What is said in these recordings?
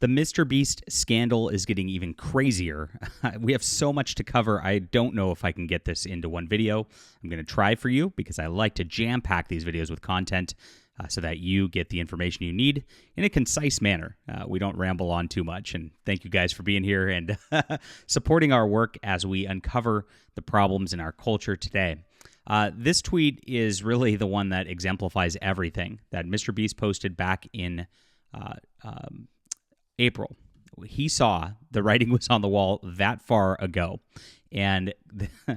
The MrBeast scandal is getting even crazier. We have so much to cover. I don't know if I can get this into one video. I'm going to try for you because I like to jam-pack these videos with content so that you get the information you need in a concise manner. We don't ramble on too much. And thank you guys for being here and supporting our work as we uncover the problems in our culture today. This tweet is really the one that exemplifies everything that MrBeast posted back in April. He saw the writing was on the wall that far ago. And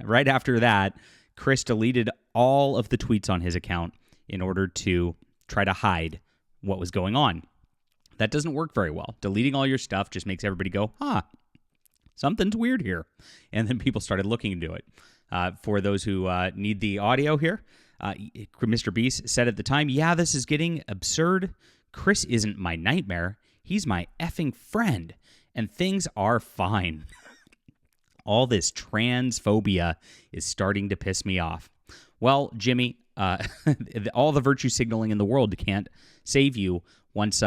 right after that, Kris deleted all of the tweets on his account in order to try to hide what was going on. That doesn't work very well. Deleting all your stuff just makes everybody go, something's weird here. And then people started looking into it. For those who need the audio here, MrBeast said at the time, "Yeah, this is getting absurd. Kris isn't my nightmare. He's my effing friend, and things are fine." All this transphobia is starting to piss me off. Well, Jimmy, all the virtue signaling in the world can't save you once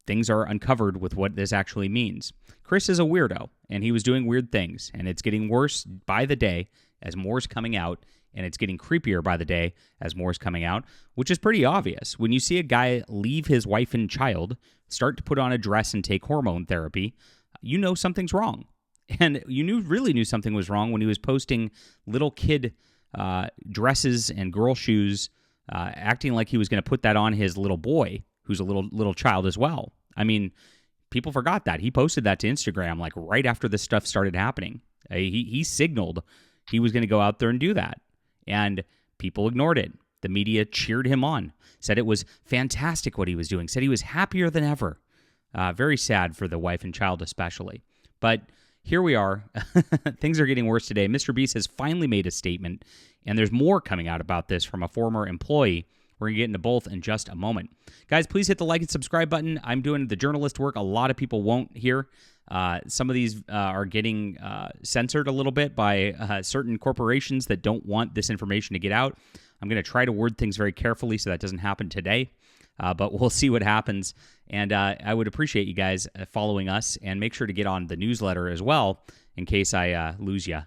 things are uncovered with what this actually means. Kris is a weirdo, and he was doing weird things, and it's getting worse by the day as more's coming out, and it's getting creepier by the day as more's coming out, which is pretty obvious. When you see a guy leave his wife and child, start to put on a dress and take hormone therapy, you know something's wrong. And you really knew something was wrong when he was posting little kid dresses and girl shoes, acting like he was going to put that on his little boy, who's a little child as well. I mean, people forgot that. He posted that to Instagram like right after this stuff started happening. He signaled he was going to go out there and do that. And people ignored it. The media cheered him on, said it was fantastic what he was doing, said he was happier than ever. Very sad for the wife and child especially. But here we are. Things are getting worse today. MrBeast has finally made a statement, and there's more coming out about this from a former employee. We're going to get into both in just a moment. Guys, please hit the like and subscribe button. I'm doing the journalist work a lot of people won't hear. Some of these are getting censored a little bit by certain corporations that don't want this information to get out. I'm going to try to word things very carefully so that doesn't happen today, but we'll see what happens. And I would appreciate you guys following us, and make sure to get on the newsletter as well in case I lose you,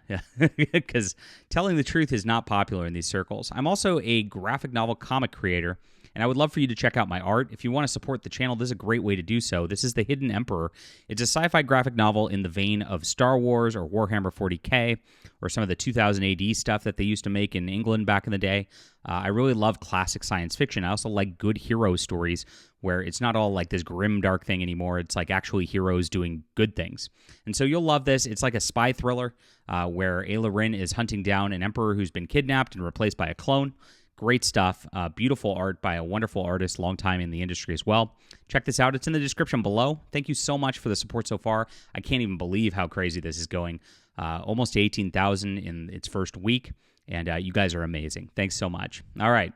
because telling the truth is not popular in these circles. I'm also a graphic novel comic creator, and I would love for you to check out my art. If you want to support the channel, this is a great way to do so. This is The Hidden Emperor. It's a sci-fi graphic novel in the vein of Star Wars or Warhammer 40K or some of the 2000 AD stuff that they used to make in England back in the day. I really love classic science fiction. I also like good hero stories where it's not all like this grim, dark thing anymore. It's like actually heroes doing good things. And so you'll love this. It's like a spy thriller where Ayla Rin is hunting down an emperor who's been kidnapped and replaced by a clone. Great stuff. Beautiful art by a wonderful artist, long time in the industry as well. Check this out. It's in the description below. Thank you so much for the support so far. I can't even believe how crazy this is going. Almost 18,000 in its first week, and you guys are amazing. Thanks so much. All right.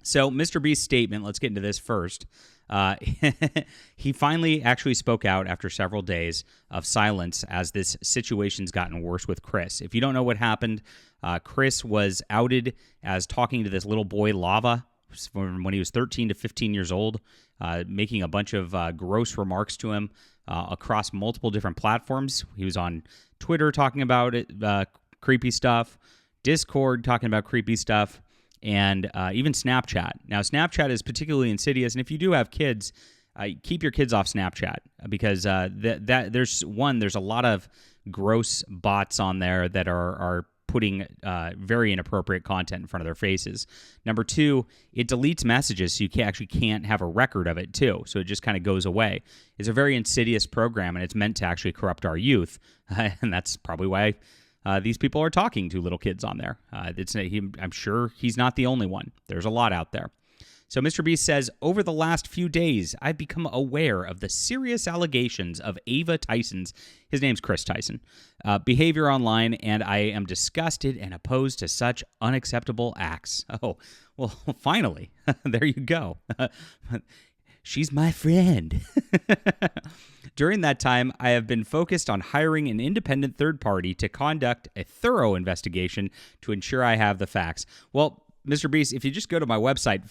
So MrBeast's statement, let's get into this first. He finally actually spoke out after several days of silence as this situation's gotten worse with Kris. If you don't know what happened, Kris was outed as talking to this little boy, Lava, from when he was 13 to 15 years old, making a bunch of gross remarks to him across multiple different platforms. He was on Twitter talking about it, creepy stuff, Discord talking about creepy stuff, and even Snapchat. Now, Snapchat is particularly insidious, and if you do have kids, keep your kids off Snapchat because there's a lot of gross bots on there that are putting very inappropriate content in front of their faces. Number two, it deletes messages, so you can't have a record of it too. So it just kind of goes away. It's a very insidious program, and it's meant to actually corrupt our youth, and that's probably why these people are talking to little kids on there. I'm sure he's not the only one. There's a lot out there. So MrBeast says, over the last few days, I've become aware of the serious allegations of Ava Tyson's, his name's Kris Tyson, behavior online, and I am disgusted and opposed to such unacceptable acts. Oh, well, finally, there you go. She's my friend. During that time, I have been focused on hiring an independent third party to conduct a thorough investigation to ensure I have the facts. Well, Mr. Beast, if you just go to my website,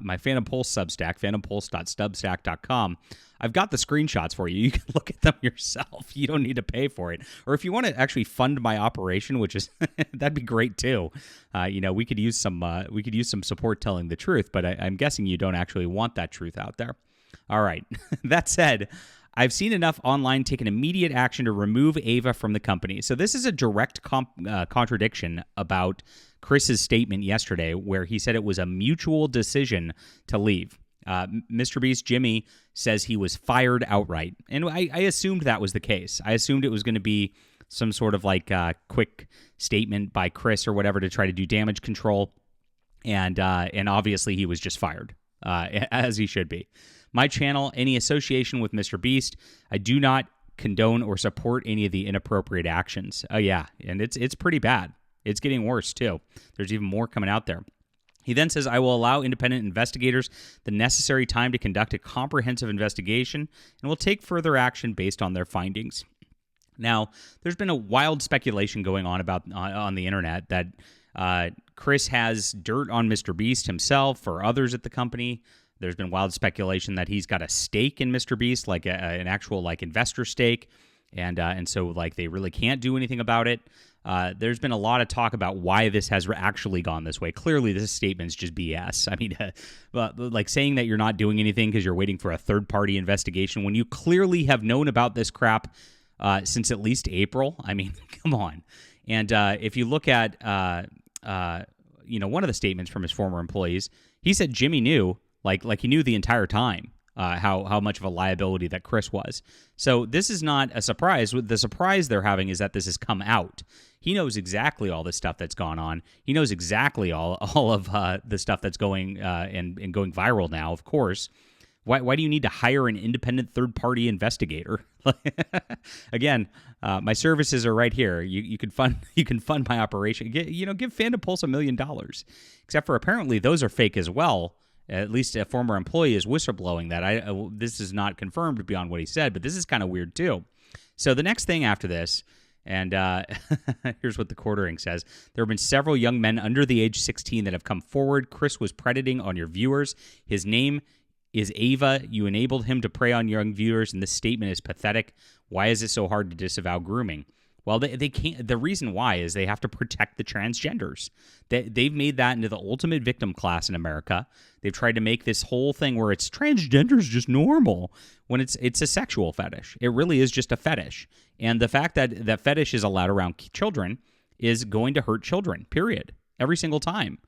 my Phantom Pulse Substack, phantompulse.substack.com, I've got the screenshots for you. You can look at them yourself. You don't need to pay for it. Or if you want to actually fund my operation, which is that'd be great too. We could use some support telling the truth, but I'm guessing you don't actually want that truth out there. All right. That said, I've seen enough online take an immediate action to remove Ava from the company. So this is a direct contradiction about Chris's statement yesterday, where he said it was a mutual decision to leave. MrBeast Jimmy says he was fired outright. And I assumed that was the case. I assumed it was going to be some sort of like quick statement by Chris or whatever to try to do damage control. And obviously he was just fired, as he should be. My channel, any association with MrBeast, I do not condone or support any of the inappropriate actions. Oh yeah, and it's pretty bad. It's getting worse too. There's even more coming out there. He then says, I will allow independent investigators the necessary time to conduct a comprehensive investigation and will take further action based on their findings. Now, there's been a wild speculation going on about on the internet that Chris has dirt on MrBeast himself or others at the company. There's been wild speculation that he's got a stake in MrBeast, like an actual like investor stake, and so like they really can't do anything about it. There's been a lot of talk about why this has actually gone this way. Clearly, this statement's just BS. I mean, like saying that you're not doing anything because you're waiting for a third-party investigation when you clearly have known about this crap since at least April. I mean, come on. And if you look at one of the statements from his former employees, he said Jimmy knew. Like he knew the entire time how much of a liability that Chris was. So this is not a surprise. The surprise they're having is that this has come out. He knows exactly all this stuff that's gone on. He knows exactly all of the stuff that's going and going viral now, of course. Why do you need to hire an independent third-party investigator? Again, my services are right here. You can fund my operation. Give Phantom Pulse $1 million. Except for apparently those are fake as well. At least a former employee is whistleblowing that. This is not confirmed beyond what he said, but this is kind of weird too. So the next thing after this, and here's what the quartering says. There have been several young men under the age 16 that have come forward. Chris was predating on your viewers. His name is Ava. You enabled him to prey on young viewers, and this statement is pathetic. Why is it so hard to disavow grooming? Well, they can't. The reason why is they have to protect the transgenders. They've made that into the ultimate victim class in America. They've tried to make this whole thing where it's transgender is just normal when it's a sexual fetish. It really is just a fetish. And the fact that that fetish is allowed around children is going to hurt children, period. Every single time.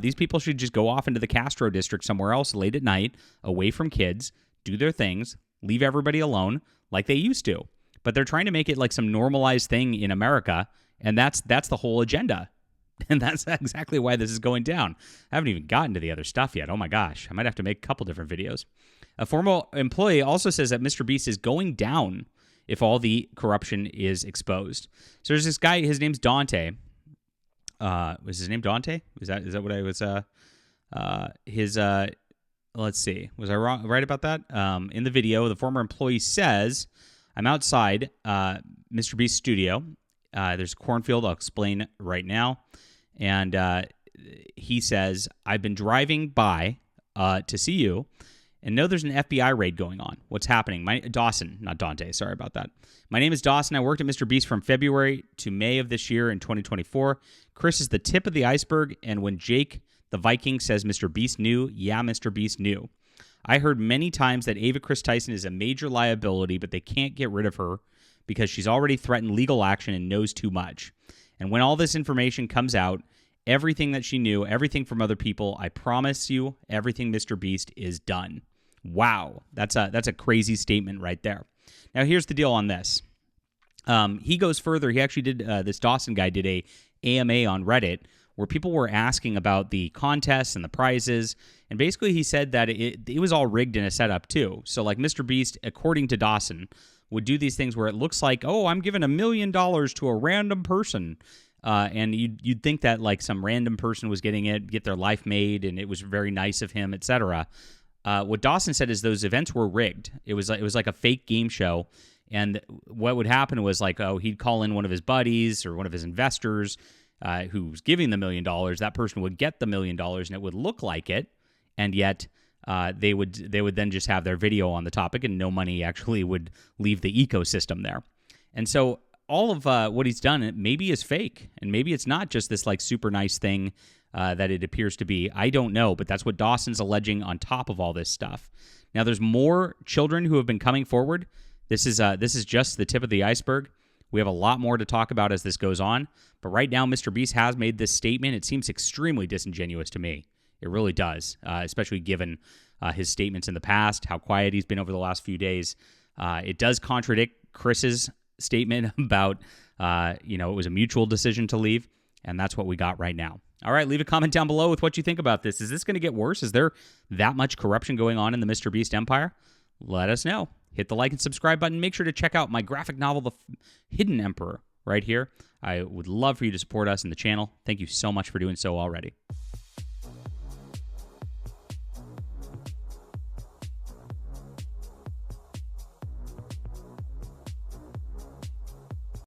These people should just go off into the Castro district somewhere else late at night, away from kids, do their things, leave everybody alone like they used to. But they're trying to make it like some normalized thing in America, and that's the whole agenda. And that's exactly why this is going down. I haven't even gotten to the other stuff yet. Oh my gosh, I might have to make a couple different videos. A former employee also says that MrBeast is going down if all the corruption is exposed. So there's this guy, his name's Dante. Was his name Dante? Is that what I was? Let's see. Was I right about that? In the video, the former employee says, I'm outside MrBeast's studio. There's a cornfield. I'll explain right now. And he says, I've been driving by to see you and know there's an FBI raid going on. What's happening? Dawson, not Dante. Sorry about that. My name is Dawson. I worked at MrBeast from February to May of this year in 2024. Chris is the tip of the iceberg. And when Jake, the Viking, says MrBeast knew, yeah, MrBeast knew. I heard many times that Ava Kris Tyson is a major liability, but they can't get rid of her because she's already threatened legal action and knows too much. And when all this information comes out, everything that she knew, everything from other people, I promise you, everything MrBeast is done. Wow, that's a crazy statement right there. Now, here's the deal on this. He goes further. He actually did, this Dawson guy did a AMA on Reddit where people were asking about the contests and the prizes. And basically he said that it was all rigged in a setup too. So like MrBeast, according to Dawson, would do these things where it looks like, oh, I'm giving $1 million to a random person. And you'd think that like some random person was get their life made and it was very nice of him, etc. What Dawson said is those events were rigged. It was like a fake game show. And what would happen was like, oh, he'd call in one of his buddies or one of his investors, who's giving the $1 million, that person would get the $1 million and it would look like it, and yet they would then just have their video on the topic and no money actually would leave the ecosystem there. And so all of what he's done maybe is fake, and maybe it's not just this like super nice thing that it appears to be. I don't know, but that's what Dawson's alleging on top of all this stuff. Now, there's more children who have been coming forward. This is just the tip of the iceberg. We have a lot more to talk about as this goes on, but right now, MrBeast has made this statement. It seems extremely disingenuous to me. It really does, especially given his statements in the past, how quiet he's been over the last few days. It does contradict Chris's statement about, it was a mutual decision to leave, and that's what we got right now. All right, leave a comment down below with what you think about this. Is this going to get worse? Is there that much corruption going on in the MrBeast empire? Let us know. Hit the like and subscribe button. Make sure to check out my graphic novel, The Hidden Emperor, right here. I would love for you to support us in the channel. Thank you so much for doing so already.